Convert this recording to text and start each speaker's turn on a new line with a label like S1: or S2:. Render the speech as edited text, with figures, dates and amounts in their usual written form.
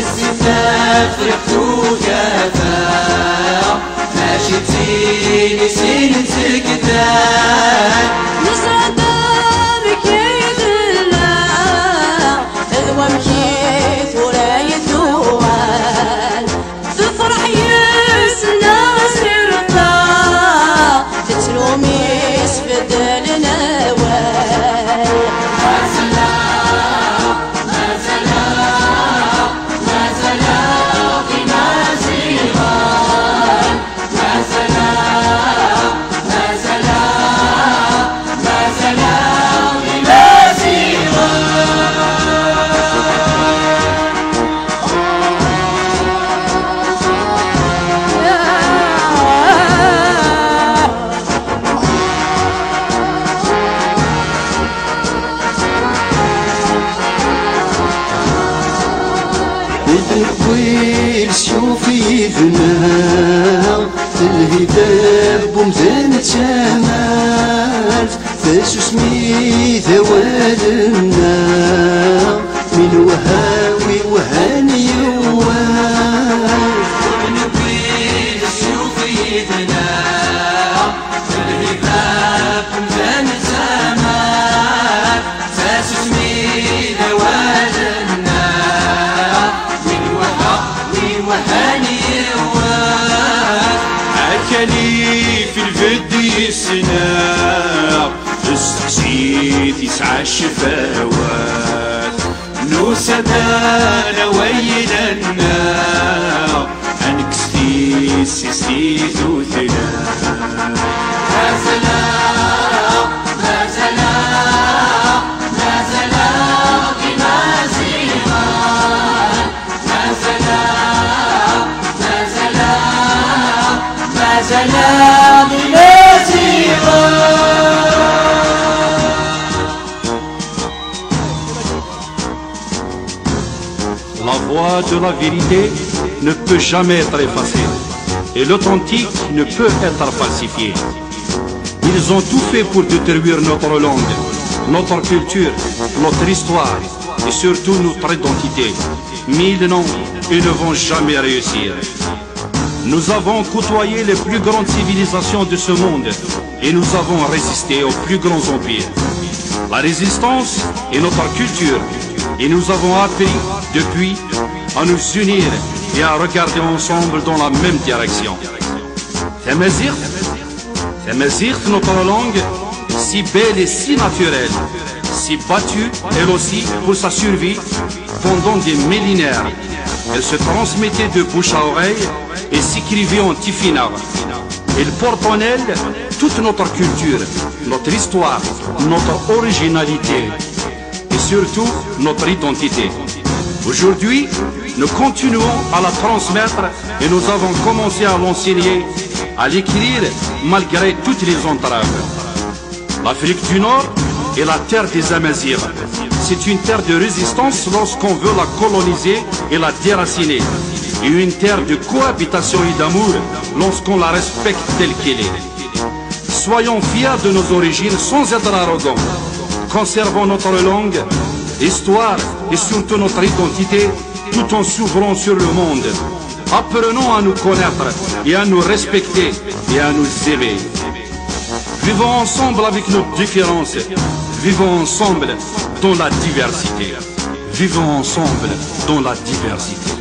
S1: الزفاف ريحتو كافة ماشي تزيني سين سكتان
S2: نصرة دارك يدلع اذوى مكيت ورايت وال تفرح يسنا سرطا تتلومي سفدل نوال
S1: الطويل شوفي ذناغ الهداب ومزان تشامات فاش اسمي ذوالنا من وهاوي وهاني ووال الطويل شوفي ذناغ الهداب ومزان تشامات فاش اسمي ذوالنا عكلي في الفد يسنا السقسيت يسعى الشفاوات نوسة دانا ويلنا انكستي سيستي ثوثنا
S3: La voie de la vérité ne peut jamais être effacée et l'authentique ne peut être falsifié. Ils ont tout fait pour détruire notre langue, notre culture, notre histoire et surtout notre identité. Mais ils n'ont et ne vont jamais réussir. Nous avons côtoyé les plus grandes civilisations de ce monde et nous avons résisté aux plus grands empires. La résistance est notre culture et nous avons appris depuis à nous unir et à regarder ensemble dans la même direction. Tamazight, notre langue, si belle et si naturelle, si battue elle aussi pour sa survie pendant des millénaires. Elle se transmettait de bouche à oreille et s'écrivait en tifina. Elle porte en elle toute notre culture, notre histoire, notre originalité et surtout notre identité. Aujourd'hui, nous continuons à la transmettre et nous avons commencé à l'enseigner, à l'écrire malgré toutes les entraves. L'Afrique du Nord est la terre des Amazirs. C'est une terre de résistance lorsqu'on veut la coloniser et la déraciner. Et une terre de cohabitation et d'amour lorsqu'on la respecte telle qu'elle est. Soyons fiers de nos origines sans être arrogants. Conservons notre langue, histoire et surtout notre identité tout en s'ouvrant sur le monde. Apprenons à nous connaître et à nous respecter et à nous aimer. Vivons ensemble avec nos différences. Vivons ensemble dans la diversité. Vivons ensemble dans la diversité.